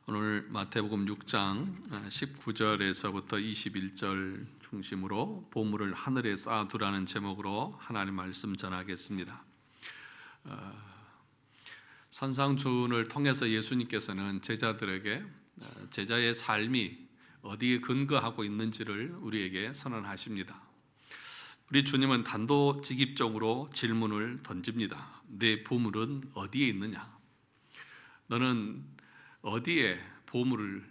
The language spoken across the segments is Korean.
오늘 마태복음 6장 19절에서부터 21절 중심으로 보물을 하늘에 쌓아두라는 제목으로 하나님 말씀 전하겠습니다. 산상수훈을 통해서 예수님께서는 제자들에게 제자의 삶이 어디에 근거하고 있는지를 우리에게 선언하십니다. 우리 주님은 단도직입적으로 질문을 던집니다. 내 보물은 어디에 있느냐? 너는 어디에 보물을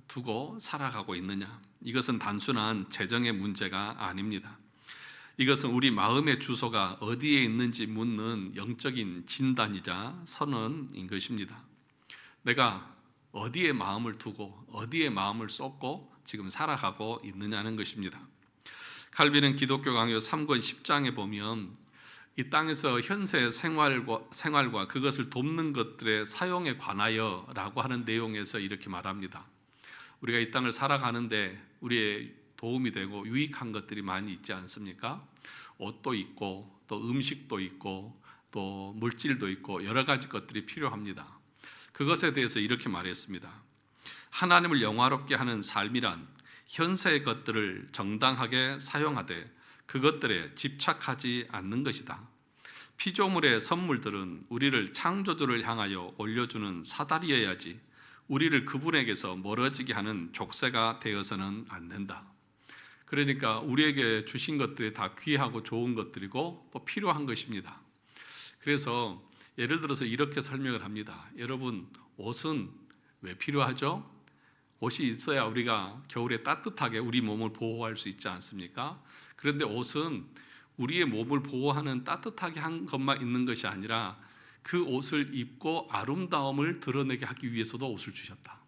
두고 살아가고 있느냐? 이것은 단순한 재정의 문제가 아닙니다. 이것은 우리 마음의 주소가 어디에 있는지 묻는 영적인 진단이자 선언인 것입니다. 내가 어디에 마음을 두고 어디에 마음을 쏟고 지금 살아가고 있느냐는 것입니다. 칼빈은 기독교 강요 3권 10장에 보면 이 땅에서 현세 생활과 그것을 돕는 것들의 사용에 관하여 라고 하는 내용에서 이렇게 말합니다. 우리가 이 땅을 살아가는데 우리의 도움이 되고 유익한 것들이 많이 있지 않습니까? 옷도 있고 또 음식도 있고 또 물질도 있고 여러 가지 것들이 필요합니다. 그것에 대해서 이렇게 말했습니다. 하나님을 영화롭게 하는 삶이란 현세의 것들을 정당하게 사용하되 그것들에 집착하지 않는 것이다. 피조물의 선물들은 우리를 창조주를 향하여 올려주는 사다리여야지 우리를 그분에게서 멀어지게 하는 족쇄가 되어서는 안 된다. 그러니까 우리에게 주신 것들이 다 귀하고 좋은 것들이고 또 필요한 것입니다. 그래서 예를 들어서 이렇게 설명을 합니다. 여러분, 옷은 왜 필요하죠? 옷이 있어야 우리가 겨울에 따뜻하게 우리 몸을 보호할 수 있지 않습니까? 그런데 옷은 우리의 몸을 보호하는 따뜻하게 한 것만 있는 것이 아니라 그 옷을 입고 아름다움을 드러내게 하기 위해서도 옷을 주셨다.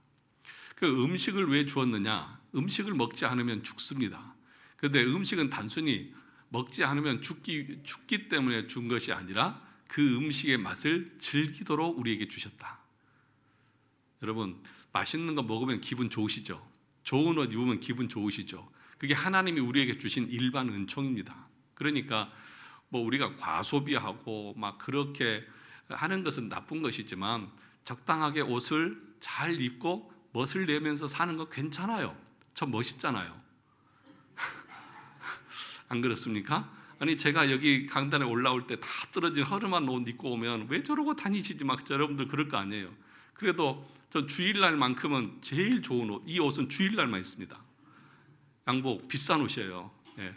그 음식을 왜 주었느냐? 음식을 먹지 않으면 죽습니다. 그런데 음식은 단순히 먹지 않으면 죽기 때문에 준 것이 아니라 그 음식의 맛을 즐기도록 우리에게 주셨다. 여러분, 맛있는 거 먹으면 기분 좋으시죠? 좋은 옷 입으면 기분 좋으시죠? 그게 하나님이 우리에게 주신 일반 은총입니다. 그러니까 뭐 우리가 과소비하고 막 그렇게 하는 것은 나쁜 것이지만 적당하게 옷을 잘 입고 멋을 내면서 사는 거 괜찮아요. 저 멋있잖아요. 안 그렇습니까? 아니 제가 여기 강단에 올라올 때 다 떨어진 허름한 옷 입고 오면 왜 저러고 다니시지 막 여러분들 그럴 거 아니에요. 그래도 저 주일날만큼은 제일 좋은 옷, 이 옷은 주일날만 있습니다. 양복 비싼 옷이에요. 예.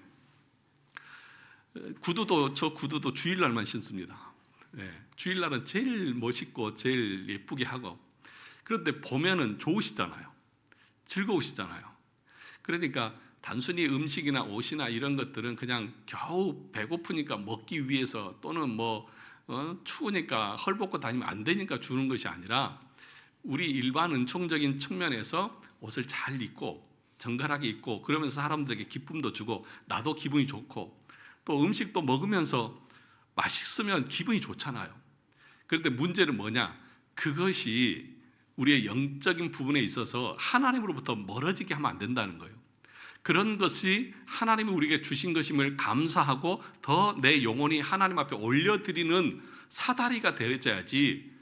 저 구두도 주일날만 신습니다. 예. 주일날은 제일 멋있고 제일 예쁘게 하고, 그런데 보면은 좋으시잖아요. 즐거우시잖아요. 그러니까 단순히 음식이나 옷이나 이런 것들은 그냥 겨우 배고프니까 먹기 위해서 또는 추우니까 헐벗고 다니면 안 되니까 주는 것이 아니라 우리 일반 은총적인 측면에서 옷을 잘 입고 정갈하게 입고 그러면서 사람들에게 기쁨도 주고 나도 기분이 좋고 또 음식도 먹으면서 맛있으면 기분이 좋잖아요. 그런데 문제는 뭐냐? 그것이 우리의 영적인 부분에 있어서 하나님으로부터 멀어지게 하면 안 된다는 거예요. 그런 것이 하나님이 우리에게 주신 것임을 감사하고 더 내 영혼이 하나님 앞에 올려드리는 사다리가 되어져야지,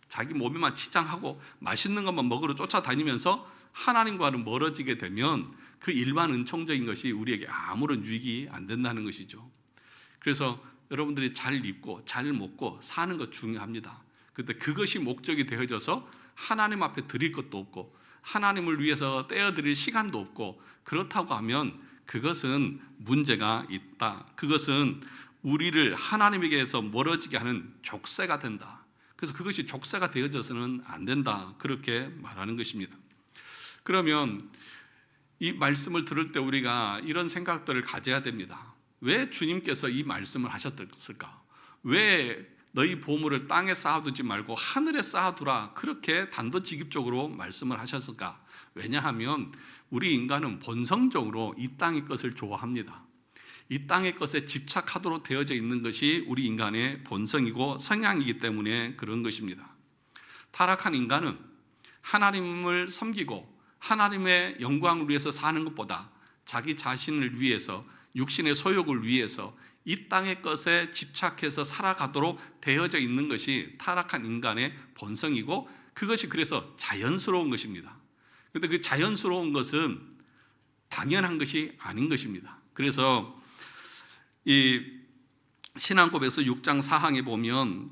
자기 몸에만 치장하고 맛있는 것만 먹으러 쫓아다니면서 하나님과는 멀어지게 되면 그 일반 은총적인 것이 우리에게 아무런 유익이 안 된다는 것이죠. 그래서 여러분들이 잘 입고 잘 먹고 사는 것 중요합니다. 그런데 그것이 목적이 되어져서 하나님 앞에 드릴 것도 없고 하나님을 위해서 떼어드릴 시간도 없고 그렇다고 하면 그것은 문제가 있다. 그것은 우리를 하나님에게서 멀어지게 하는 족쇄가 된다. 그래서 그것이 족쇄가 되어져서는 안 된다. 그렇게 말하는 것입니다. 그러면 이 말씀을 들을 때 우리가 이런 생각들을 가져야 됩니다. 왜 주님께서 이 말씀을 하셨을까? 왜 너희 보물을 땅에 쌓아두지 말고 하늘에 쌓아두라 그렇게 단도직입적으로 말씀을 하셨을까? 왜냐하면 우리 인간은 본성적으로 이 땅의 것을 좋아합니다. 이 땅의 것에 집착하도록 되어져 있는 것이 우리 인간의 본성이고 성향이기 때문에 그런 것입니다. 타락한 인간은 하나님을 섬기고 하나님의 영광을 위해서 사는 것보다 자기 자신을 위해서 육신의 소욕을 위해서 이 땅의 것에 집착해서 살아가도록 되어져 있는 것이 타락한 인간의 본성이고, 그것이 그래서 자연스러운 것입니다. 그런데 그 자연스러운 것은 당연한 것이 아닌 것입니다. 그래서 이 신앙고백서 6장 4항에 보면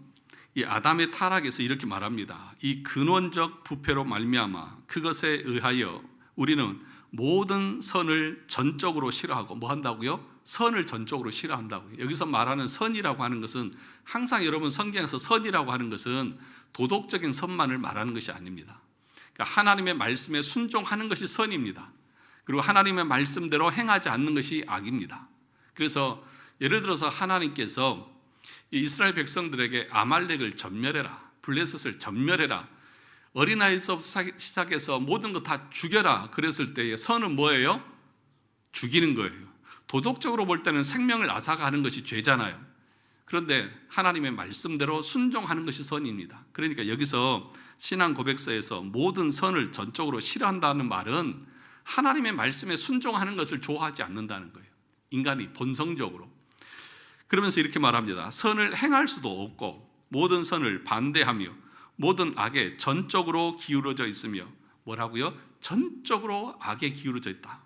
이 아담의 타락에서 이렇게 말합니다. 이 근원적 부패로 말미암아 그것에 의하여 우리는 모든 선을 전적으로 싫어하고, 뭐 한다고요? 선을 전적으로 싫어한다고요. 여기서 말하는 선이라고 하는 것은, 항상 여러분 성경에서 선이라고 하는 것은 도덕적인 선만을 말하는 것이 아닙니다. 그러니까 하나님의 말씀에 순종하는 것이 선입니다. 그리고 하나님의 말씀대로 행하지 않는 것이 악입니다. 그래서 예를 들어서 하나님께서 이스라엘 백성들에게 아말렉을 전멸해라, 블레셋을 전멸해라, 어린아이에서 시작해서 모든 거 다 죽여라 그랬을 때의 선은 뭐예요? 죽이는 거예요. 도덕적으로 볼 때는 생명을 앗아가는 것이 죄잖아요. 그런데 하나님의 말씀대로 순종하는 것이 선입니다. 그러니까 여기서 신앙 고백서에서 모든 선을 전적으로 싫어한다는 말은 하나님의 말씀에 순종하는 것을 좋아하지 않는다는 거예요. 인간이 본성적으로. 그러면서 이렇게 말합니다. 선을 행할 수도 없고 모든 선을 반대하며 모든 악에 전적으로 기울어져 있으며, 뭐라고요? 전적으로 악에 기울어져 있다.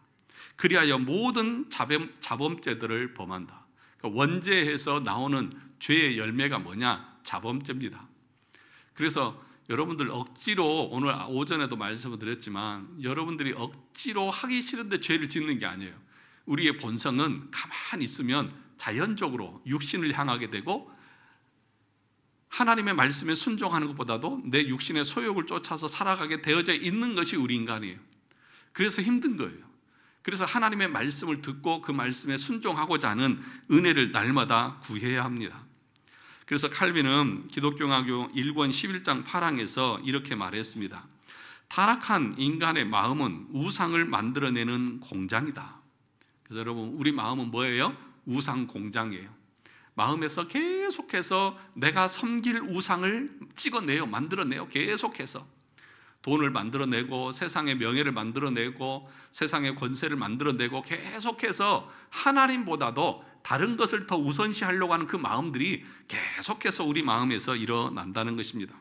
그리하여 모든 자범죄들을 범한다. 그러니까 원죄에서 나오는 죄의 열매가 뭐냐? 자범죄입니다. 그래서 여러분들 억지로, 오늘 오전에도 말씀을 드렸지만 여러분들이 억지로 하기 싫은데 죄를 짓는 게 아니에요. 우리의 본성은 가만히 있으면 자연적으로 육신을 향하게 되고, 하나님의 말씀에 순종하는 것보다도 내 육신의 소욕을 쫓아서 살아가게 되어져 있는 것이 우리 인간이에요. 그래서 힘든 거예요. 그래서 하나님의 말씀을 듣고 그 말씀에 순종하고자 하는 은혜를 날마다 구해야 합니다. 그래서 칼빈은 기독교학교 1권 11장 8항에서 이렇게 말했습니다. 타락한 인간의 마음은 우상을 만들어내는 공장이다. 그래서 여러분, 우리 마음은 뭐예요? 우상 공장이에요. 마음에서 계속해서 내가 섬길 우상을 찍어내요, 만들어내요. 계속해서 돈을 만들어내고 세상의 명예를 만들어내고 세상의 권세를 만들어내고, 계속해서 하나님보다도 다른 것을 더 우선시하려고 하는 그 마음들이 계속해서 우리 마음에서 일어난다는 것입니다.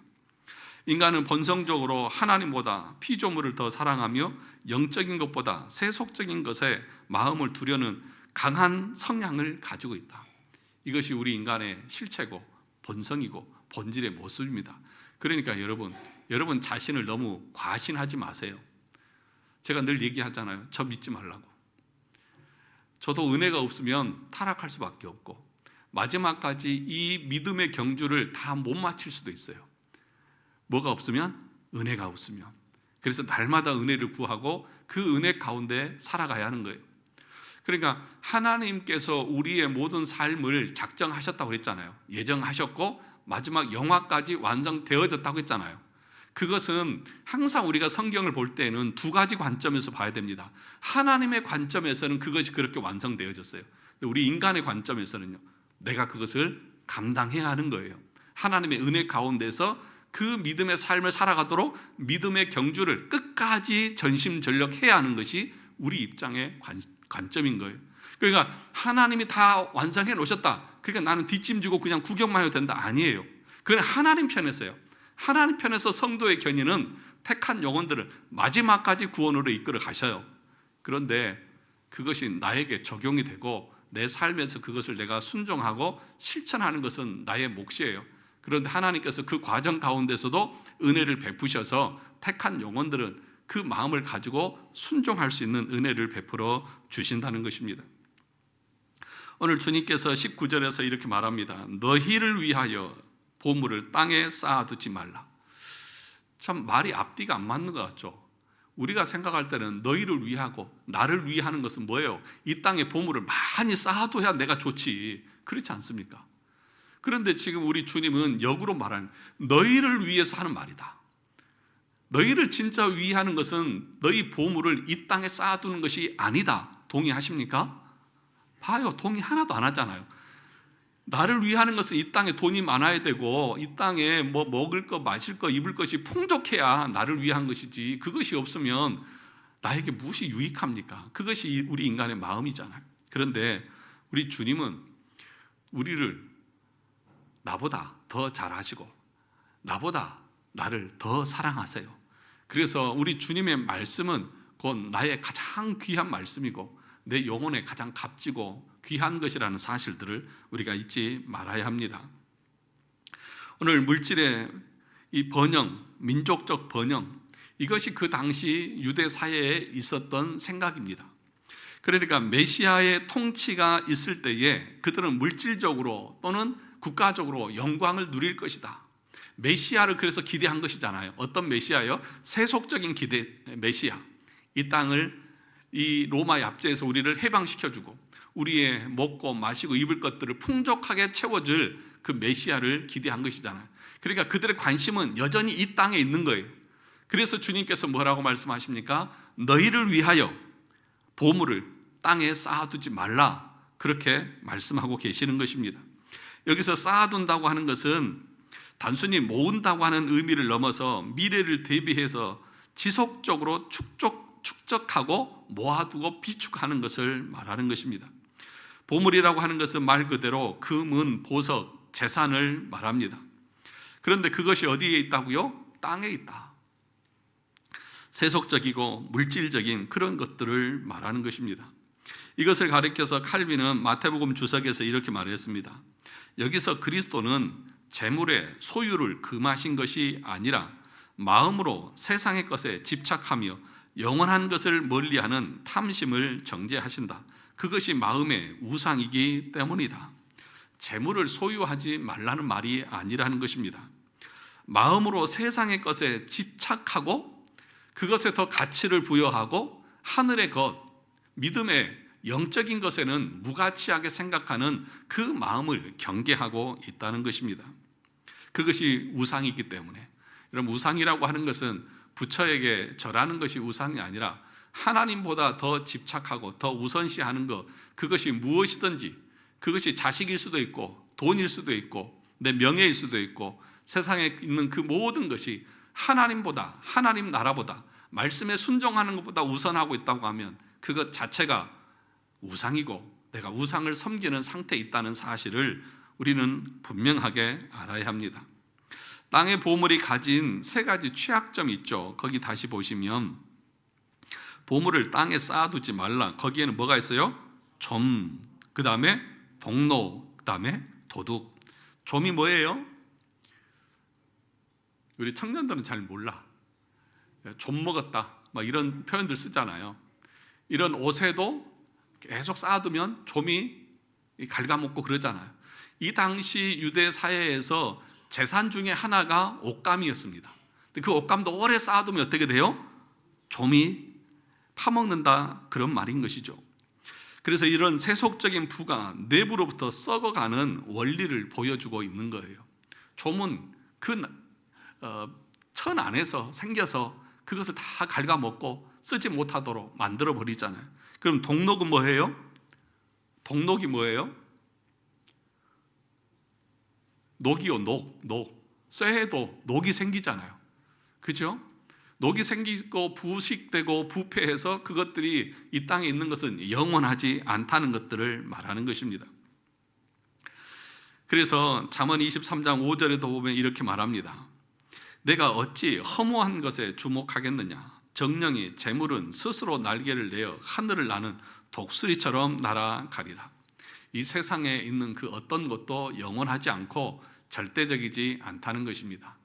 인간은 본성적으로 하나님보다 피조물을 더 사랑하며 영적인 것보다 세속적인 것에 마음을 두려는 강한 성향을 가지고 있다. 이것이 우리 인간의 실체고 본성이고 본질의 모습입니다. 그러니까 여러분 자신을 너무 과신하지 마세요. 제가 늘 얘기하잖아요. 저 믿지 말라고. 저도 은혜가 없으면 타락할 수밖에 없고, 마지막까지 이 믿음의 경주를 다 못 마칠 수도 있어요. 뭐가 없으면? 은혜가 없으면. 그래서 날마다 은혜를 구하고 그 은혜 가운데 살아가야 하는 거예요. 그러니까 하나님께서 우리의 모든 삶을 작정하셨다고 했잖아요. 예정하셨고 마지막 영화까지 완성되어졌다고 했잖아요. 그것은 항상 우리가 성경을 볼 때는 두 가지 관점에서 봐야 됩니다. 하나님의 관점에서는 그것이 그렇게 완성되어졌어요. 우리 인간의 관점에서는요, 내가 그것을 감당해야 하는 거예요. 하나님의 은혜 가운데서 그 믿음의 삶을 살아가도록 믿음의 경주를 끝까지 전심전력해야 하는 것이 우리 입장의 관점인 거예요. 그러니까 하나님이 다 완성해 놓으셨다, 그러니까 나는 뒷짐지고 그냥 구경만 해도 된다, 아니에요. 그건 하나님 편에서요. 하나님 편에서 성도의 견인은 택한 영혼들을 마지막까지 구원으로 이끌어 가셔요. 그런데 그것이 나에게 적용이 되고 내 삶에서 그것을 내가 순종하고 실천하는 것은 나의 몫이에요. 그런데 하나님께서 그 과정 가운데서도 은혜를 베푸셔서 택한 영혼들은 그 마음을 가지고 순종할 수 있는 은혜를 베풀어 주신다는 것입니다. 오늘 주님께서 19절에서 이렇게 말합니다. 너희를 위하여 보물을 땅에 쌓아두지 말라. 참 말이 앞뒤가 안 맞는 것 같죠. 우리가 생각할 때는 너희를 위하고 나를 위하는 것은 뭐예요? 이 땅에 보물을 많이 쌓아둬야 내가 좋지, 그렇지 않습니까? 그런데 지금 우리 주님은 역으로 말하는, 너희를 위해서 하는 말이다. 너희를 진짜 위하는 것은 너희 보물을 이 땅에 쌓아두는 것이 아니다. 동의하십니까? 봐요, 동의 하나도 안 하잖아요. 나를 위하는 것은 이 땅에 돈이 많아야 되고 이 땅에 뭐 먹을 거 마실 거 입을 것이 풍족해야 나를 위한 것이지, 그것이 없으면 나에게 무엇이 유익합니까? 그것이 우리 인간의 마음이잖아요. 그런데 우리 주님은 우리를 나보다 더 잘하시고 나보다 나를 더 사랑하세요. 그래서 우리 주님의 말씀은 곧 나의 가장 귀한 말씀이고 내 영혼에 가장 값지고 귀한 것이라는 사실들을 우리가 잊지 말아야 합니다. 오늘 물질의 이 번영, 민족적 번영, 이것이 그 당시 유대 사회에 있었던 생각입니다. 그러니까 메시아의 통치가 있을 때에 그들은 물질적으로 또는 국가적으로 영광을 누릴 것이다. 메시아를 그래서 기대한 것이잖아요. 어떤 메시아요? 세속적인 메시아. 이 땅을 이 로마 납치에서 우리를 해방시켜주고 우리의 먹고 마시고 입을 것들을 풍족하게 채워줄 그 메시아를 기대한 것이잖아요. 그러니까 그들의 관심은 여전히 이 땅에 있는 거예요. 그래서 주님께서 뭐라고 말씀하십니까? 너희를 위하여 보물을 땅에 쌓아두지 말라, 그렇게 말씀하고 계시는 것입니다. 여기서 쌓아둔다고 하는 것은 단순히 모은다고 하는 의미를 넘어서 미래를 대비해서 지속적으로 축적하고 모아두고 비축하는 것을 말하는 것입니다. 보물이라고 하는 것은 말 그대로 금은, 보석, 재산을 말합니다. 그런데 그것이 어디에 있다고요? 땅에 있다. 세속적이고 물질적인 그런 것들을 말하는 것입니다. 이것을 가리켜서 칼빈은 마태복음 주석에서 이렇게 말했습니다. 여기서 그리스도는 재물의 소유를 금하신 것이 아니라 마음으로 세상의 것에 집착하며 영원한 것을 멀리하는 탐심을 정죄하신다. 그것이 마음의 우상이기 때문이다. 재물을 소유하지 말라는 말이 아니라는 것입니다. 마음으로 세상의 것에 집착하고 그것에 더 가치를 부여하고 하늘의 것, 믿음의 영적인 것에는 무가치하게 생각하는 그 마음을 경계하고 있다는 것입니다. 그것이 우상이기 때문에. 여러분, 우상이라고 하는 것은 부처에게 절하는 것이 우상이 아니라 하나님보다 더 집착하고 더 우선시하는 것, 그것이 무엇이든지, 그것이 자식일 수도 있고 돈일 수도 있고 내 명예일 수도 있고 세상에 있는 그 모든 것이 하나님보다, 하나님 나라보다, 말씀에 순종하는 것보다 우선하고 있다고 하면 그것 자체가 우상이고 내가 우상을 섬기는 상태에 있다는 사실을 우리는 분명하게 알아야 합니다. 땅의 보물이 가진 세 가지 취약점이 있죠. 거기 다시 보시면 보물을 땅에 쌓아두지 말라. 거기에는 뭐가 있어요? 좀, 그 다음에 동로, 그 다음에 도둑. 좀이 뭐예요? 우리 청년들은 잘 몰라. 좀 먹었다, 막 이런 표현들 쓰잖아요. 이런 옷에도 계속 쌓아두면 좀이 갉아먹고 그러잖아요. 이 당시 유대 사회에서 재산 중에 하나가 옷감이었습니다. 그 옷감도 오래 쌓아두면 어떻게 돼요? 좀이 파먹는다, 그런 말인 것이죠. 그래서 이런 세속적인 부가 내부로부터 썩어가는 원리를 보여주고 있는 거예요. 좀은 그 천 안에서 생겨서 그것을 다 갉아먹고 쓰지 못하도록 만들어 버리잖아요. 그럼 동록은 뭐예요? 동록이 뭐예요? 녹이요, 녹. 쇠해도 녹이 생기잖아요. 그죠? 녹이 생기고 부식되고 부패해서 그것들이 이 땅에 있는 것은 영원하지 않다는 것들을 말하는 것입니다. 그래서 잠언 23장 5절에도 보면 이렇게 말합니다. 내가 어찌 허무한 것에 주목하겠느냐? 정령이 재물은 스스로 날개를 내어 하늘을 나는 독수리처럼 날아가리라. 이 세상에 있는 그 어떤 것도 영원하지 않고 절대적이지 않다는 것입니다.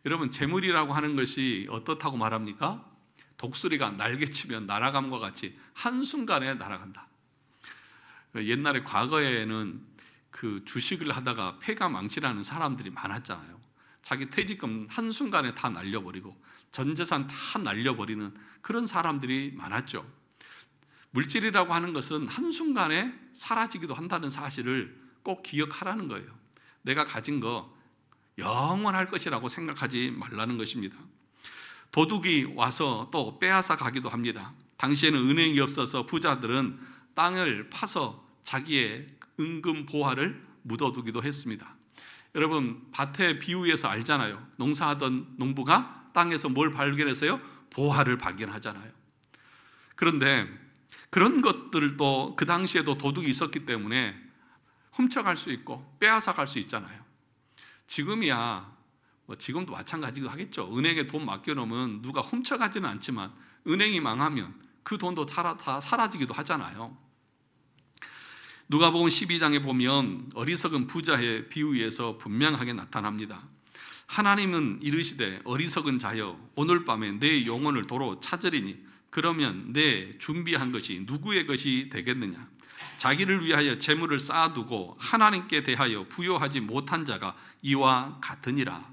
여러분, 재물이라고 하는 것이 어떻다고 말합니까? 독수리가 날개치면 날아감과 같이 한순간에 날아간다. 옛날에 과거에는 그 주식을 하다가 패가 망신하는 사람들이 많았잖아요. 자기 퇴직금 한순간에 다 날려버리고 전 재산 다 날려버리는 그런 사람들이 많았죠. 물질이라고 하는 것은 한순간에 사라지기도 한다는 사실을 꼭 기억하라는 거예요. 내가 가진 거 영원할 것이라고 생각하지 말라는 것입니다. 도둑이 와서 또 빼앗아 가기도 합니다. 당시에는 은행이 없어서 부자들은 땅을 파서 자기의 은금 보화를 묻어두기도 했습니다. 여러분, 밭의 비유에서 알잖아요. 농사하던 농부가 땅에서 뭘 발견했어요? 보화를 발견하잖아요. 그런데 그런 것들도 그 당시에도 도둑이 있었기 때문에 훔쳐갈 수 있고 빼앗아 갈 수 있잖아요. 지금이야 지금도 마찬가지로 하겠죠. 은행에 돈 맡겨놓으면 누가 훔쳐가지는 않지만 은행이 망하면 그 돈도 다 사라지기도 하잖아요. 누가복음 12장에 보면 어리석은 부자의 비유에서 분명하게 나타납니다. 하나님은 이르시되 어리석은 자여 오늘 밤에 내 영혼을 도로 찾으리니 그러면 내 준비한 것이 누구의 것이 되겠느냐. 자기를 위하여 재물을 쌓아두고 하나님께 대하여 부여하지 못한 자가 이와 같으니라.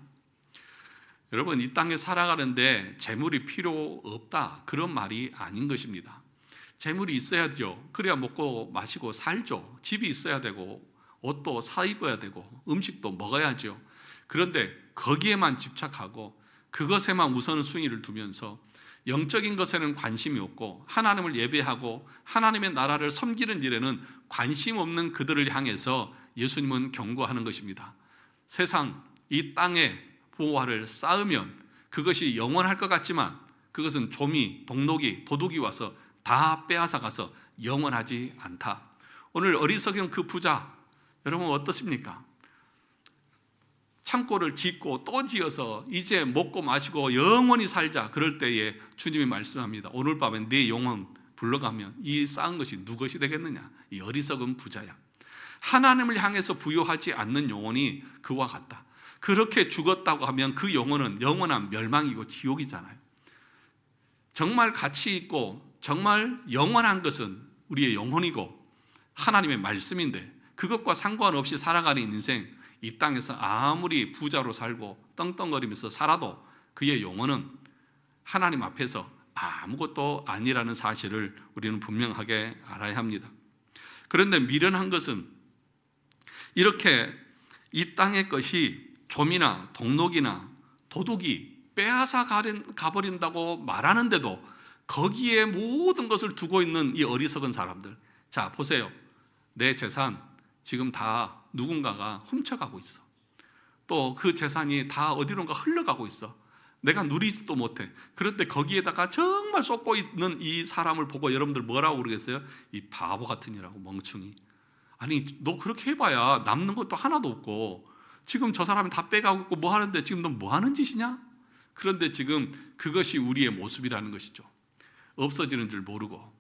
여러분, 이 땅에 살아가는데 재물이 필요 없다 그런 말이 아닌 것입니다. 재물이 있어야죠. 그래야 먹고 마시고 살죠. 집이 있어야 되고 옷도 사 입어야 되고 음식도 먹어야죠. 그런데 거기에만 집착하고 그것에만 우선순위를 두면서 영적인 것에는 관심이 없고 하나님을 예배하고 하나님의 나라를 섬기는 일에는 관심 없는 그들을 향해서 예수님은 경고하는 것입니다. 세상 이 땅에 보화를 쌓으면 그것이 영원할 것 같지만 그것은 좀이, 동록이, 도둑이 와서 다 빼앗아 가서 영원하지 않다. 오늘 어리석은 그 부자 여러분 어떻습니까? 창고를 짓고 또 지어서 이제 먹고 마시고 영원히 살자 그럴 때에 주님이 말씀합니다. 오늘 밤에 네 영혼 불러가면 이 쌓은 것이 누구 것이 되겠느냐. 이 어리석은 부자야. 하나님을 향해서 부여하지 않는 영혼이 그와 같다. 그렇게 죽었다고 하면 그 영혼은 영원한 멸망이고 지옥이잖아요. 정말 가치 있고 정말 영원한 것은 우리의 영혼이고 하나님의 말씀인데 그것과 상관없이 살아가는 인생, 이 땅에서 아무리 부자로 살고 떵떵거리면서 살아도 그의 영혼은 하나님 앞에서 아무것도 아니라는 사실을 우리는 분명하게 알아야 합니다. 그런데 미련한 것은 이렇게 이 땅의 것이 좀이나 동록이나 도둑이 빼앗아 가버린다고 말하는데도 거기에 모든 것을 두고 있는 이 어리석은 사람들. 자, 보세요. 내 재산 지금 다 누군가가 훔쳐가고 있어. 또 그 재산이 다 어디론가 흘러가고 있어. 내가 누리지도 못해. 그런데 거기에다가 정말 쏟고 있는 이 사람을 보고 여러분들 뭐라고 그러겠어요? 이 바보 같은 이라고, 멍충이. 아니, 너 그렇게 해봐야 남는 것도 하나도 없고 지금 저 사람이 다 빼가고 있고 뭐 하는데 지금 너 뭐 하는 짓이냐? 그런데 지금 그것이 우리의 모습이라는 것이죠. 없어지는 줄 모르고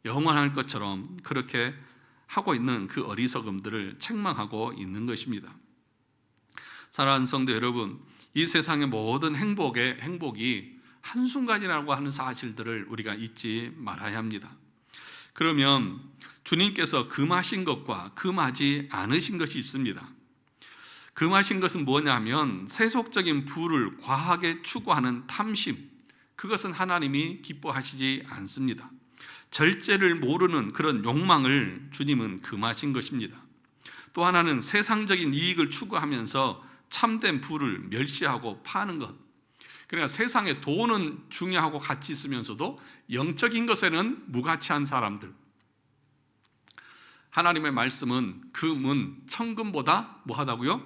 영원할 것처럼 그렇게 하고 있는 그 어리석음들을 책망하고 있는 것입니다. 사랑하는 성도 여러분, 이 세상의 모든 행복이 한순간이라고 하는 사실들을 우리가 잊지 말아야 합니다. 그러면 주님께서 금하신 것과 금하지 않으신 것이 있습니다. 금하신 것은 뭐냐면 세속적인 부를 과하게 추구하는 탐심, 그것은 하나님이 기뻐하시지 않습니다. 절제를 모르는 그런 욕망을 주님은 금하신 것입니다. 또 하나는 세상적인 이익을 추구하면서 참된 부를 멸시하고 파는 것. 그러니까 세상에 돈은 중요하고 가치 있으면서도 영적인 것에는 무가치한 사람들. 하나님의 말씀은 금은 천금보다 뭐하다고요?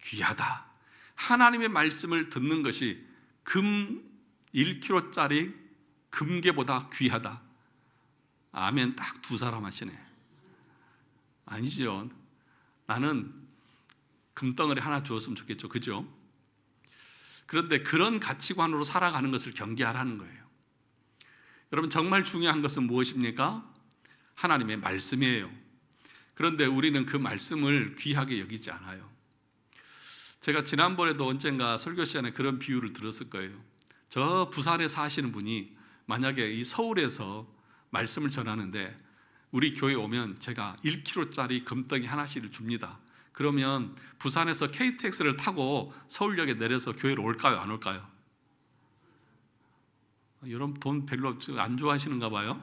귀하다. 하나님의 말씀을 듣는 것이 금 1kg짜리 금괴보다 귀하다. 아멘. 딱 두 사람 하시네. 아니죠. 나는 금덩어리 하나 주었으면 좋겠죠. 그죠? 그런데 그런 가치관으로 살아가는 것을 경계하라는 거예요. 여러분, 정말 중요한 것은 무엇입니까? 하나님의 말씀이에요. 그런데 우리는 그 말씀을 귀하게 여기지 않아요. 제가 지난번에도 언젠가 설교 시간에 그런 비유를 들었을 거예요. 저 부산에 사시는 분이 만약에 이 서울에서 말씀을 전하는데 우리 교회 오면 제가 1kg짜리 금덩이 하나씩을 줍니다. 그러면 부산에서 KTX를 타고 서울역에 내려서 교회로 올까요? 안 올까요? 여러분 돈 별로 안 좋아하시는가 봐요.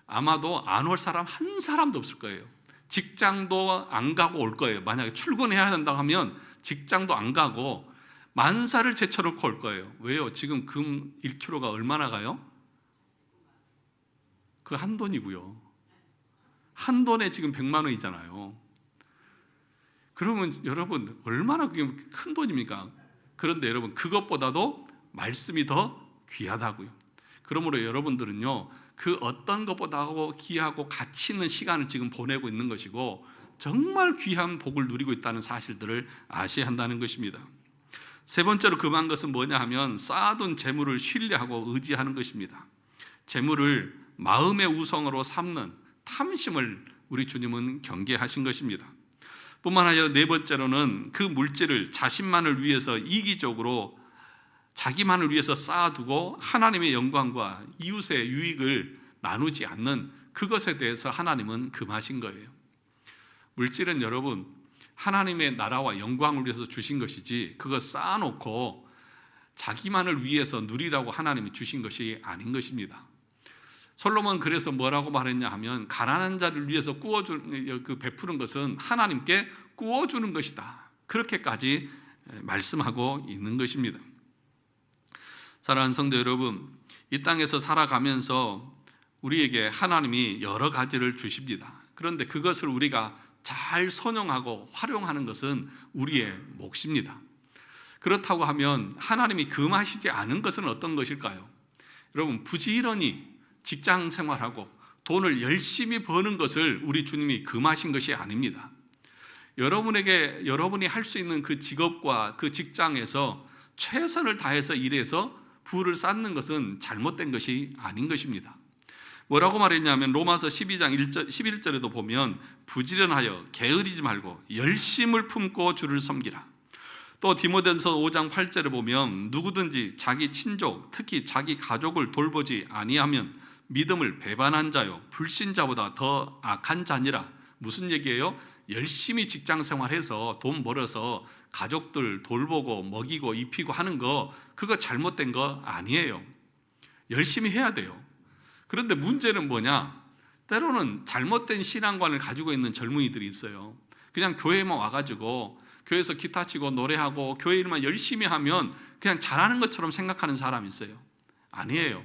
아마도 안 올 사람 한 사람도 없을 거예요. 직장도 안 가고 올 거예요. 만약에 출근해야 한다고 하면 직장도 안 가고 만사를 제쳐놓고 올 거예요. 왜요? 지금 금 1kg가 얼마나 가요? 그 한 돈이고요. 한 돈에 지금 100만 원이잖아요. 그러면 여러분 얼마나 그게 큰 돈입니까? 그런데 여러분 그것보다도 말씀이 더 귀하다고요. 그러므로 여러분들은요 그 어떤 것보다도 귀하고 가치 있는 시간을 지금 보내고 있는 것이고 정말 귀한 복을 누리고 있다는 사실들을 아셔야 한다는 것입니다. 세 번째로 금한 것은 뭐냐 하면 쌓아둔 재물을 신뢰하고 의지하는 것입니다. 재물을 마음의 우상으로 삼는 탐심을 우리 주님은 경계하신 것입니다. 뿐만 아니라 네 번째로는 그 물질을 자신만을 위해서 이기적으로 자기만을 위해서 쌓아두고 하나님의 영광과 이웃의 유익을 나누지 않는 그것에 대해서 하나님은 금하신 거예요. 물질은 여러분 하나님의 나라와 영광을 위해서 주신 것이지 그거 쌓아놓고 자기만을 위해서 누리라고 하나님이 주신 것이 아닌 것입니다. 솔로몬 그래서 뭐라고 말했냐 하면 가난한 자를 위해서 베푸는 것은 하나님께 구워주는 것이다. 그렇게까지 말씀하고 있는 것입니다. 사랑하는 성도 여러분, 이 땅에서 살아가면서 우리에게 하나님이 여러 가지를 주십니다. 그런데 그것을 우리가 잘 선용하고 활용하는 것은 우리의 몫입니다. 그렇다고 하면 하나님이 금하시지 않은 것은 어떤 것일까요? 여러분, 부지런히 직장 생활하고 돈을 열심히 버는 것을 우리 주님이 금하신 것이 아닙니다. 여러분이 할 수 있는 그 직업과 그 직장에서 최선을 다해서 일해서 부를 쌓는 것은 잘못된 것이 아닌 것입니다. 뭐라고 말했냐면 로마서 12장 11절에도 보면 부지런하여 게으르지 말고 열심을 품고 주를 섬기라. 또 디모데전서 5장 8절에 보면 누구든지 자기 친족 특히 자기 가족을 돌보지 아니하면 믿음을 배반한 자요 불신자보다 더 악한 자니라. 무슨 얘기예요? 열심히 직장 생활해서 돈 벌어서 가족들 돌보고 먹이고 입히고 하는 거 그거 잘못된 거 아니에요. 열심히 해야 돼요. 그런데 문제는 뭐냐? 때로는 잘못된 신앙관을 가지고 있는 젊은이들이 있어요. 그냥 교회만 와가지고 교회에서 기타 치고 노래하고 교회 일만 열심히 하면 그냥 잘하는 것처럼 생각하는 사람이 있어요. 아니에요.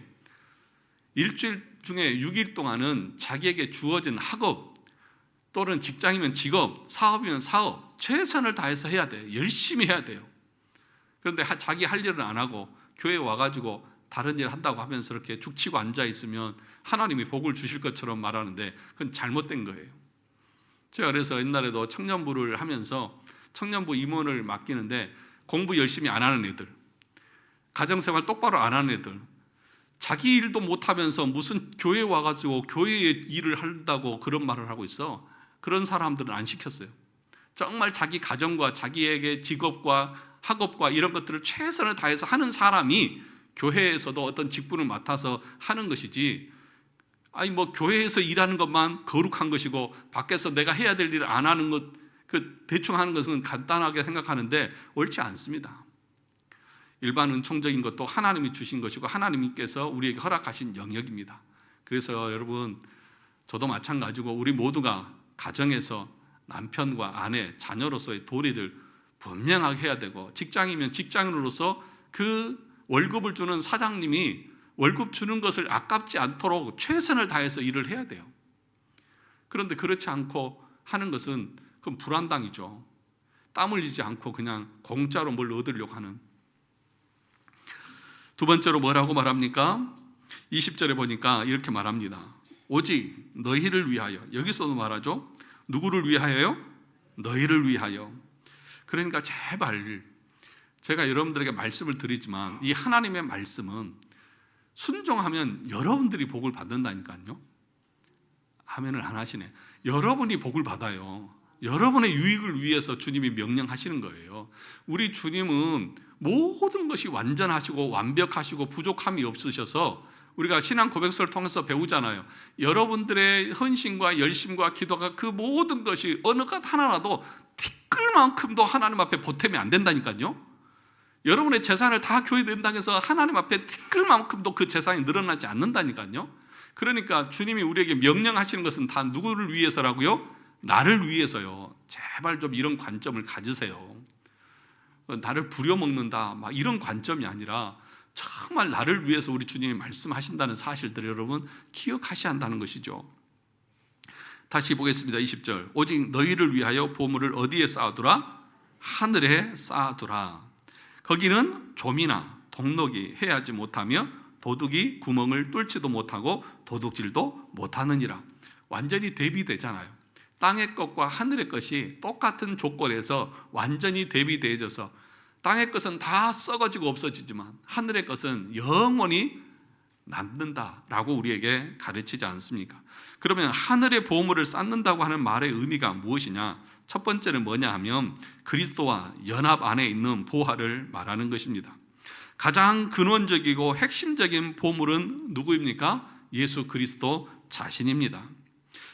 일주일 중에 6일 동안은 자기에게 주어진 학업 또는 직장이면 직업, 사업이면 사업 최선을 다해서 해야 돼요. 열심히 해야 돼요. 그런데 자기 할 일은 안 하고 교회에 와가지고 다른 일 한다고 하면서 이렇게 죽치고 앉아있으면 하나님이 복을 주실 것처럼 말하는데 그건 잘못된 거예요. 제가 그래서 옛날에도 청년부를 하면서 청년부 임원을 맡기는데 공부 열심히 안 하는 애들, 가정생활 똑바로 안 하는 애들, 자기 일도 못하면서 무슨 교회에 와가지고 교회의 일을 한다고 그런 말을 하고 있어. 그런 사람들은 안 시켰어요. 정말 자기 가정과 자기에게 직업과 학업과 이런 것들을 최선을 다해서 하는 사람이 교회에서도 어떤 직분을 맡아서 하는 것이지, 아니 뭐 교회에서 일하는 것만 거룩한 것이고 밖에서 내가 해야 될 일을 안 하는 것, 그 대충 하는 것은 간단하게 생각하는데 옳지 않습니다. 일반 은총적인 것도 하나님이 주신 것이고 하나님께서 우리에게 허락하신 영역입니다. 그래서 여러분, 저도 마찬가지고 우리 모두가 가정에서 남편과 아내, 자녀로서의 도리를 분명하게 해야 되고, 직장이면 직장인으로서 그 월급을 주는 사장님이 월급 주는 것을 아깝지 않도록 최선을 다해서 일을 해야 돼요. 그런데 그렇지 않고 하는 것은 그건 불안당이죠. 땀 흘리지 않고 그냥 공짜로 뭘 얻으려고 하는. 두 번째로 뭐라고 말합니까? 20절에 보니까 이렇게 말합니다. 오직 너희를 위하여. 여기서도 말하죠. 누구를 위하여요? 너희를 위하여. 그러니까 제발 제가 여러분들에게 말씀을 드리지만 이 하나님의 말씀은 순종하면 여러분들이 복을 받는다니까요. 아멘을 안 하시네. 여러분이 복을 받아요. 여러분의 유익을 위해서 주님이 명령하시는 거예요. 우리 주님은 모든 것이 완전하시고 완벽하시고 부족함이 없으셔서 우리가 신앙 고백서를 통해서 배우잖아요. 여러분들의 헌신과 열심과 기도가 그 모든 것이 어느 것 하나라도 티끌만큼도 하나님 앞에 보탬이 안 된다니까요. 여러분의 재산을 다 교회 낸다고 해서 하나님 앞에 티끌만큼도 그 재산이 늘어나지 않는다니까요. 그러니까 주님이 우리에게 명령하시는 것은 다 누구를 위해서라고요? 나를 위해서요. 제발 좀 이런 관점을 가지세요. 나를 부려먹는다 막 이런 관점이 아니라 정말 나를 위해서 우리 주님이 말씀하신다는 사실들을 여러분 기억하셔야 한다는 것이죠. 다시 보겠습니다. 20절. 오직 너희를 위하여 보물을 어디에 쌓아두라? 하늘에 쌓아두라. 거기는 좀이나 동록이 해하지 못하며 도둑이 구멍을 뚫지도 못하고 도둑질도 못하느니라. 완전히 대비되잖아요. 땅의 것과 하늘의 것이 똑같은 조건에서 완전히 대비되어져서 땅의 것은 다 썩어지고 없어지지만 하늘의 것은 영원히 남는다라고 우리에게 가르치지 않습니까? 그러면 하늘의 보물을 쌓는다고 하는 말의 의미가 무엇이냐? 첫 번째는 뭐냐 하면 그리스도와 연합 안에 있는 보화를 말하는 것입니다. 가장 근원적이고 핵심적인 보물은 누구입니까? 예수 그리스도 자신입니다.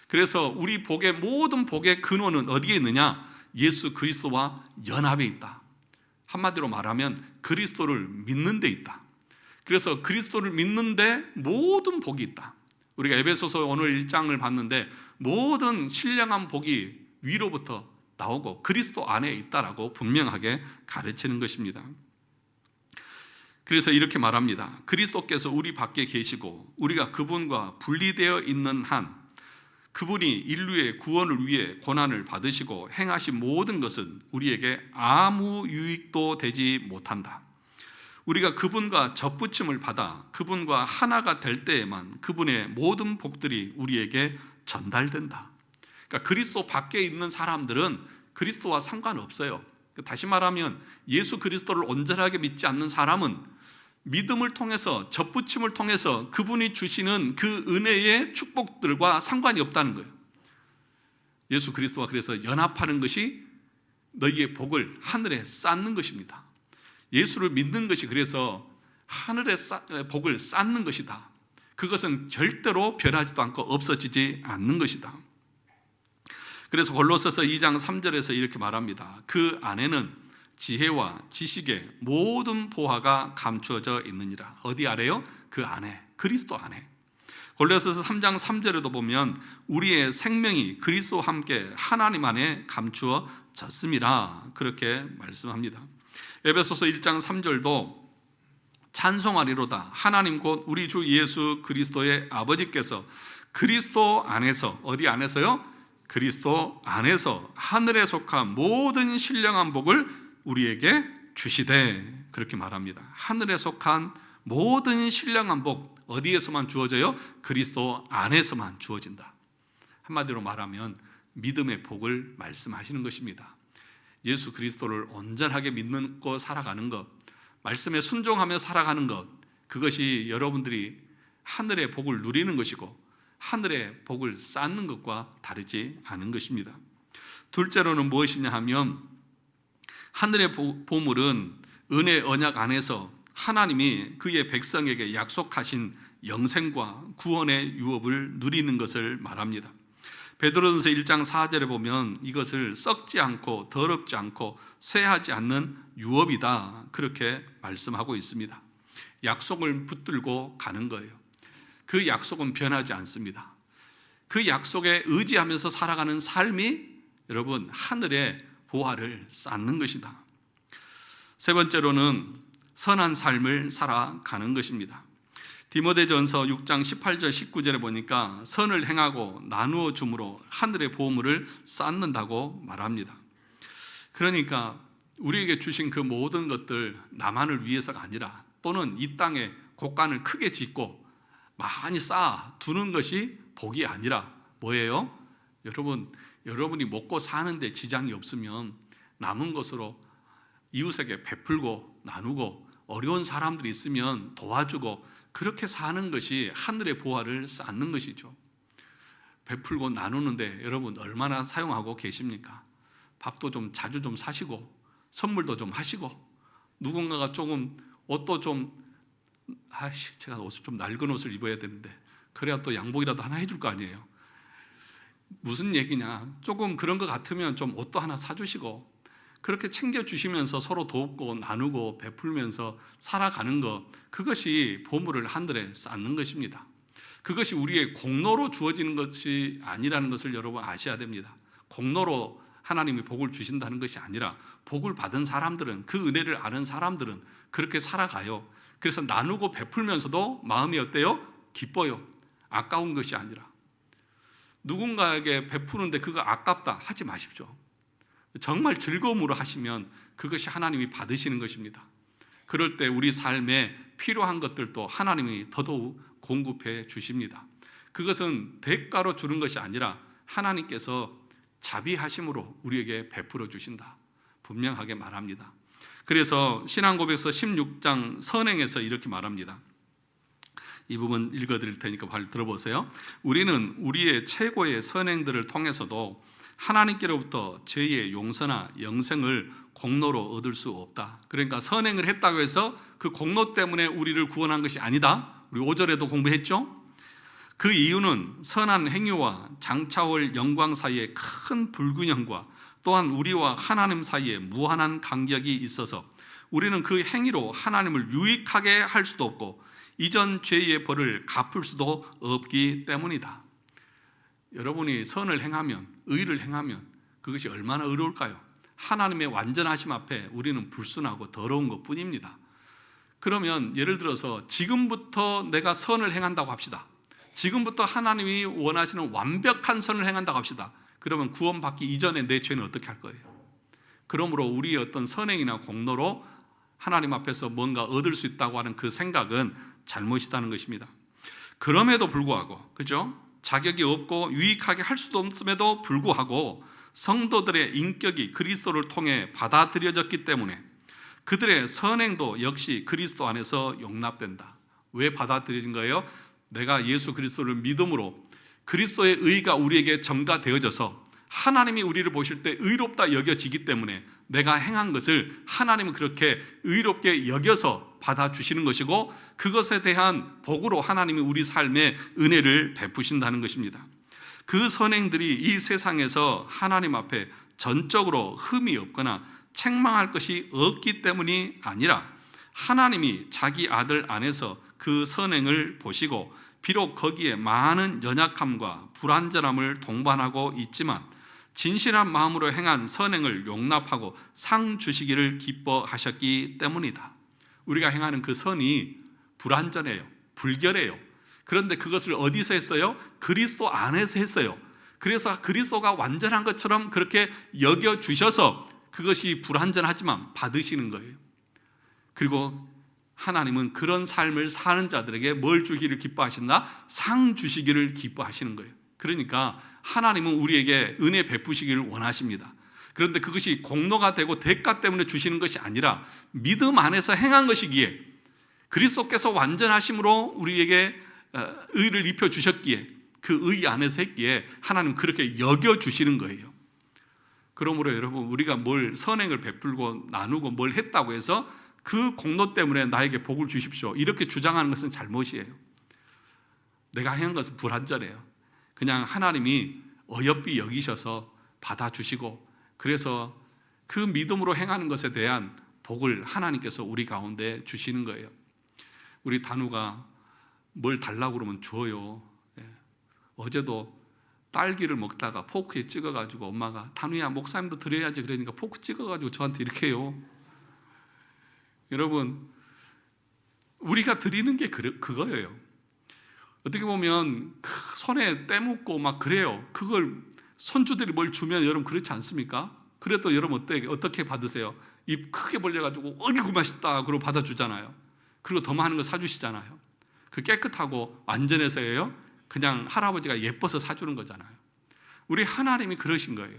그래서 우리 복의 모든 복의 근원은 어디에 있느냐? 예수 그리스도와 연합에 있다. 한마디로 말하면 그리스도를 믿는 데 있다. 그래서 그리스도를 믿는데 모든 복이 있다. 우리가 에베소서 오늘 1장을 봤는데 모든 신령한 복이 위로부터 나오고 그리스도 안에 있다라고 분명하게 가르치는 것입니다. 그래서 이렇게 말합니다. 그리스도께서 우리 밖에 계시고 우리가 그분과 분리되어 있는 한 그분이 인류의 구원을 위해 고난을 받으시고 행하신 모든 것은 우리에게 아무 유익도 되지 못한다. 우리가 그분과 접붙임을 받아 그분과 하나가 될 때에만 그분의 모든 복들이 우리에게 전달된다. 그러니까 그리스도 밖에 있는 사람들은 그리스도와 상관없어요. 다시 말하면 예수 그리스도를 온전하게 믿지 않는 사람은 믿음을 통해서 접붙임을 통해서 그분이 주시는 그 은혜의 축복들과 상관이 없다는 거예요. 예수 그리스도와 그래서 연합하는 것이 너희의 복을 하늘에 쌓는 것입니다. 예수를 믿는 것이 그래서 하늘의 복을 쌓는 것이다. 그것은 절대로 변하지도 않고 없어지지 않는 것이다. 그래서 골로새서 2장 3절에서 이렇게 말합니다. 그 안에는 지혜와 지식의 모든 보화가 감추어져 있느니라. 어디 아래요? 그 안에, 그리스도 안에. 골로새서 3장 3절에도 보면 우리의 생명이 그리스도와 함께 하나님 안에 감추어졌음이라 그렇게 말씀합니다. 에베소서 1장 3절도 찬송하리로다 하나님 곧 우리 주 예수 그리스도의 아버지께서 그리스도 안에서, 어디 안에서요? 그리스도 안에서 하늘에 속한 모든 신령한 복을 우리에게 주시되 그렇게 말합니다. 하늘에 속한 모든 신령한 복 어디에서만 주어져요? 그리스도 안에서만 주어진다. 한마디로 말하면 믿음의 복을 말씀하시는 것입니다. 예수 그리스도를 온전하게 믿고 살아가는 것, 말씀에 순종하며 살아가는 것, 그것이 여러분들이 하늘의 복을 누리는 것이고 하늘의 복을 쌓는 것과 다르지 않은 것입니다. 둘째로는 무엇이냐 하면 하늘의 보물은 은혜 언약 안에서 하나님이 그의 백성에게 약속하신 영생과 구원의 유업을 누리는 것을 말합니다. 베드로전서 1장 4절에 보면 이것을 썩지 않고 더럽지 않고 쇠하지 않는 유업이다 그렇게 말씀하고 있습니다. 약속을 붙들고 가는 거예요. 그 약속은 변하지 않습니다. 그 약속에 의지하면서 살아가는 삶이 여러분 하늘의 보화를 쌓는 것이다. 세 번째로는 선한 삶을 살아가는 것입니다. 디모데전서 6장 18절 19절에 보니까 선을 행하고 나누어 줌으로 하늘의 보물을 쌓는다고 말합니다. 그러니까 우리에게 주신 그 모든 것들 나만을 위해서가 아니라 또는 이 땅에 곳간을 크게 짓고 많이 쌓아 두는 것이 복이 아니라 뭐예요? 여러분이 먹고 사는데 지장이 없으면 남은 것으로 이웃에게 베풀고 나누고 어려운 사람들이 있으면 도와주고 그렇게 사는 것이 하늘의 보화를 쌓는 것이죠. 베풀고 나누는데 여러분 얼마나 사용하고 계십니까? 밥도 좀 자주 좀 사시고 선물도 좀 하시고 누군가가 조금 옷도 좀 제가 옷을 좀 낡은 옷을 입어야 되는데 그래야 또 양복이라도 하나 해줄 거 아니에요. 무슨 얘기냐? 조금 그런 것 같으면 좀 옷도 하나 사주시고 그렇게 챙겨주시면서 서로 돕고 나누고 베풀면서 살아가는 것, 그것이 보물을 하늘에 쌓는 것입니다. 그것이 우리의 공로로 주어지는 것이 아니라는 것을 여러분 아셔야 됩니다. 공로로 하나님이 복을 주신다는 것이 아니라 복을 받은 사람들은, 그 은혜를 아는 사람들은 그렇게 살아가요. 그래서 나누고 베풀면서도 마음이 어때요? 기뻐요. 아까운 것이 아니라. 누군가에게 베푸는데 그거 아깝다 하지 마십시오. 정말 즐거움으로 하시면 그것이 하나님이 받으시는 것입니다. 그럴 때 우리 삶에 필요한 것들도 하나님이 더더욱 공급해 주십니다. 그것은 대가로 주는 것이 아니라 하나님께서 자비하심으로 우리에게 베풀어 주신다, 분명하게 말합니다. 그래서 신앙고백서 16장 선행에서 이렇게 말합니다. 이 부분 읽어드릴 테니까 잘 들어보세요. 우리는 우리의 최고의 선행들을 통해서도 하나님께로부터 죄의 용서나 영생을 공로로 얻을 수 없다. 그러니까 선행을 했다고 해서 그 공로 때문에 우리를 구원한 것이 아니다. 우리 5절에도 공부했죠. 그 이유는 선한 행위와 장차올 영광 사이에 큰 불균형과 또한 우리와 하나님 사이에 무한한 간격이 있어서 우리는 그 행위로 하나님을 유익하게 할 수도 없고 이전 죄의 벌을 갚을 수도 없기 때문이다. 여러분이 선을 행하면, 의를 행하면 그것이 얼마나 어려울까요? 하나님의 완전하심 앞에 우리는 불순하고 더러운 것뿐입니다. 그러면 예를 들어서 지금부터 내가 선을 행한다고 합시다. 지금부터 하나님이 원하시는 완벽한 선을 행한다고 합시다. 그러면 구원받기 이전에 내 죄는 어떻게 할 거예요? 그러므로 우리의 어떤 선행이나 공로로 하나님 앞에서 뭔가 얻을 수 있다고 하는 그 생각은 잘못이라는 것입니다. 그럼에도 불구하고, 그죠? 자격이 없고 유익하게 할 수도 없음에도 불구하고 성도들의 인격이 그리스도를 통해 받아들여졌기 때문에 그들의 선행도 역시 그리스도 안에서 용납된다. 왜 받아들여진 거예요? 내가 예수 그리스도를 믿음으로 그리스도의 의가 우리에게 전가되어져서 하나님이 우리를 보실 때 의롭다 여겨지기 때문에 내가 행한 것을 하나님은 그렇게 의롭게 여겨서 받아주시는 것이고 그것에 대한 복으로 하나님이 우리 삶에 은혜를 베푸신다는 것입니다. 그 선행들이 이 세상에서 하나님 앞에 전적으로 흠이 없거나 책망할 것이 없기 때문이 아니라 하나님이 자기 아들 안에서 그 선행을 보시고 비록 거기에 많은 연약함과 불완전함을 동반하고 있지만 진실한 마음으로 행한 선행을 용납하고 상 주시기를 기뻐하셨기 때문이다. 우리가 행하는 그 선이 불완전해요. 불결해요. 그런데 그것을 어디서 했어요? 그리스도 안에서 했어요. 그래서 그리스도가 완전한 것처럼 그렇게 여겨주셔서 그것이 불완전하지만 받으시는 거예요. 그리고 하나님은 그런 삶을 사는 자들에게 뭘 주기를 기뻐하신다? 상 주시기를 기뻐하시는 거예요. 그러니까 하나님은 우리에게 은혜 베푸시기를 원하십니다. 그런데 그것이 공로가 되고 대가 때문에 주시는 것이 아니라 믿음 안에서 행한 것이기에 그리스도께서 완전하심으로 우리에게 의를 입혀주셨기에 그 의 안에서 했기에 하나님은 그렇게 여겨주시는 거예요. 그러므로 여러분 우리가 뭘 선행을 베풀고 나누고 뭘 했다고 해서 그 공로 때문에 나에게 복을 주십시오 이렇게 주장하는 것은 잘못이에요. 내가 행한 것은 불완전해요. 그냥 하나님이 어여삐 여기셔서 받아주시고 그래서 그 믿음으로 행하는 것에 대한 복을 하나님께서 우리 가운데 주시는 거예요. 우리 단우가 뭘 달라고 그러면 줘요. 어제도 딸기를 먹다가 포크에 찍어가지고 엄마가 단우야 목사님도 드려야지 그러니까 포크 찍어가지고 저한테 이렇게 해요. 여러분 우리가 드리는 게 그거예요. 어떻게 보면 손에 떼묻고 막 그래요. 그걸 손주들이 뭘 주면 여러분 그렇지 않습니까? 그래도 여러분 어떻게 받으세요? 입 크게 벌려가지고 어이구 맛있다 그러고 받아주잖아요. 그리고 더 많은 거 사주시잖아요. 그 깨끗하고 완전해서예요. 그냥 할아버지가 예뻐서 사주는 거잖아요. 우리 하나님이 그러신 거예요.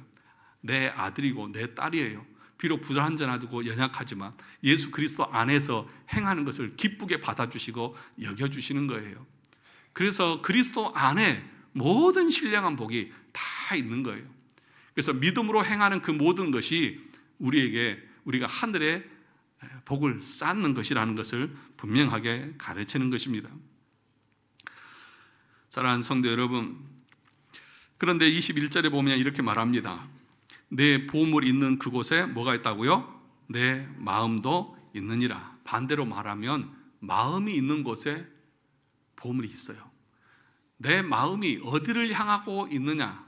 내 아들이고 내 딸이에요. 비록 불완전하고 연약하지만 예수 그리스도 안에서 행하는 것을 기쁘게 받아주시고 여겨주시는 거예요. 그래서 그리스도 안에 모든 신령한 복이 다 있는 거예요. 그래서 믿음으로 행하는 그 모든 것이 우리가 하늘의 복을 쌓는 것이라는 것을 분명하게 가르치는 것입니다. 사랑하는 성도 여러분, 그런데 21절에 보면 이렇게 말합니다. 내 보물이 있는 그곳에 뭐가 있다고요? 내 마음도 있느니라. 반대로 말하면 마음이 있는 곳에 보물이 있어요. 내 마음이 어디를 향하고 있느냐?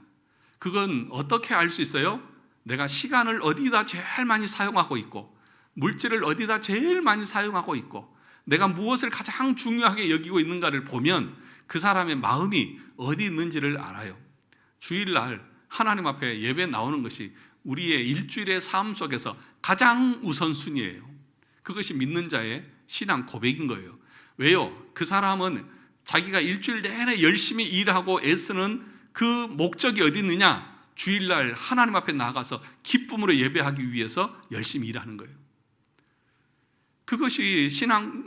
그건 어떻게 알 수 있어요? 내가 시간을 어디다 제일 많이 사용하고 있고 물질을 어디다 제일 많이 사용하고 있고 내가 무엇을 가장 중요하게 여기고 있는가를 보면 그 사람의 마음이 어디 있는지를 알아요. 주일날 하나님 앞에 예배 나오는 것이 우리의 일주일의 삶 속에서 가장 우선순위예요. 그것이 믿는 자의 신앙 고백인 거예요. 왜요? 그 사람은 자기가 일주일 내내 열심히 일하고 애쓰는 그 목적이 어디 있느냐? 주일날 하나님 앞에 나아가서 기쁨으로 예배하기 위해서 열심히 일하는 거예요. 그것이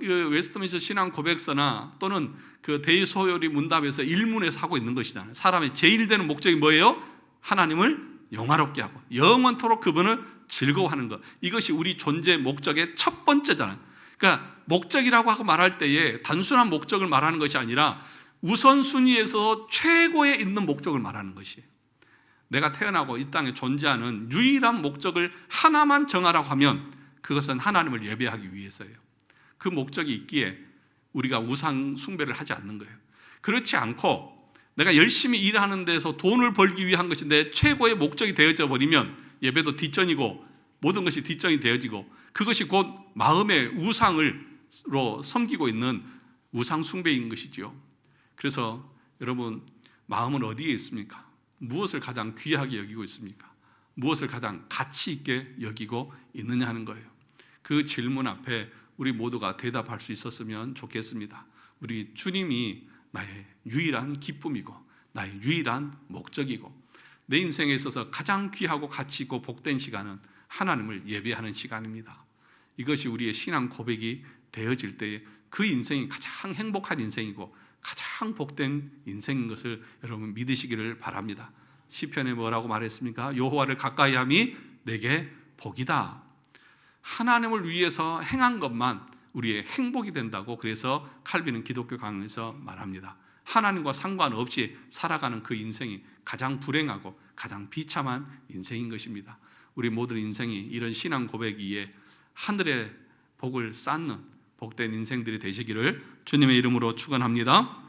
웨스트민스터 신앙 고백서나 또는 그 대소요리 문답에서 일문에서 하고 있는 것이잖아요. 사람의 제일 되는 목적이 뭐예요? 하나님을 영화롭게 하고 영원토록 그분을 즐거워하는 것. 이것이 우리 존재 목적의 첫 번째잖아요. 그러니까 목적이라고 하고 말할 때에 단순한 목적을 말하는 것이 아니라 우선순위에서 최고에 있는 목적을 말하는 것이에요. 내가 태어나고 이 땅에 존재하는 유일한 목적을 하나만 정하라고 하면 그것은 하나님을 예배하기 위해서예요. 그 목적이 있기에 우리가 우상 숭배를 하지 않는 거예요. 그렇지 않고 내가 열심히 일하는 데서 돈을 벌기 위한 것이 내 최고의 목적이 되어져 버리면 예배도 뒷전이고 모든 것이 뒷전이 되어지고 그것이 곧 마음의 우상으로 섬기고 있는 우상 숭배인 것이죠. 그래서 여러분, 마음은 어디에 있습니까? 무엇을 가장 귀하게 여기고 있습니까? 무엇을 가장 가치 있게 여기고 있느냐 하는 거예요. 그 질문 앞에 우리 모두가 대답할 수 있었으면 좋겠습니다. 우리 주님이 나의 유일한 기쁨이고 나의 유일한 목적이고 내 인생에 있어서 가장 귀하고 가치 있고 복된 시간은 하나님을 예배하는 시간입니다. 이것이 우리의 신앙 고백이 되어질 때에 그 인생이 가장 행복한 인생이고 가장 복된 인생인 것을 여러분 믿으시기를 바랍니다. 시편에 뭐라고 말했습니까? 여호와를 가까이함이 내게 복이다. 하나님을 위해서 행한 것만 우리의 행복이 된다고 그래서 칼빈은 기독교 강론에서 말합니다. 하나님과 상관없이 살아가는 그 인생이 가장 불행하고 가장 비참한 인생인 것입니다. 우리 모든 인생이 이런 신앙 고백이에 하늘의 복을 쌓는 복된 인생들이 되시기를 주님의 이름으로 축원합니다.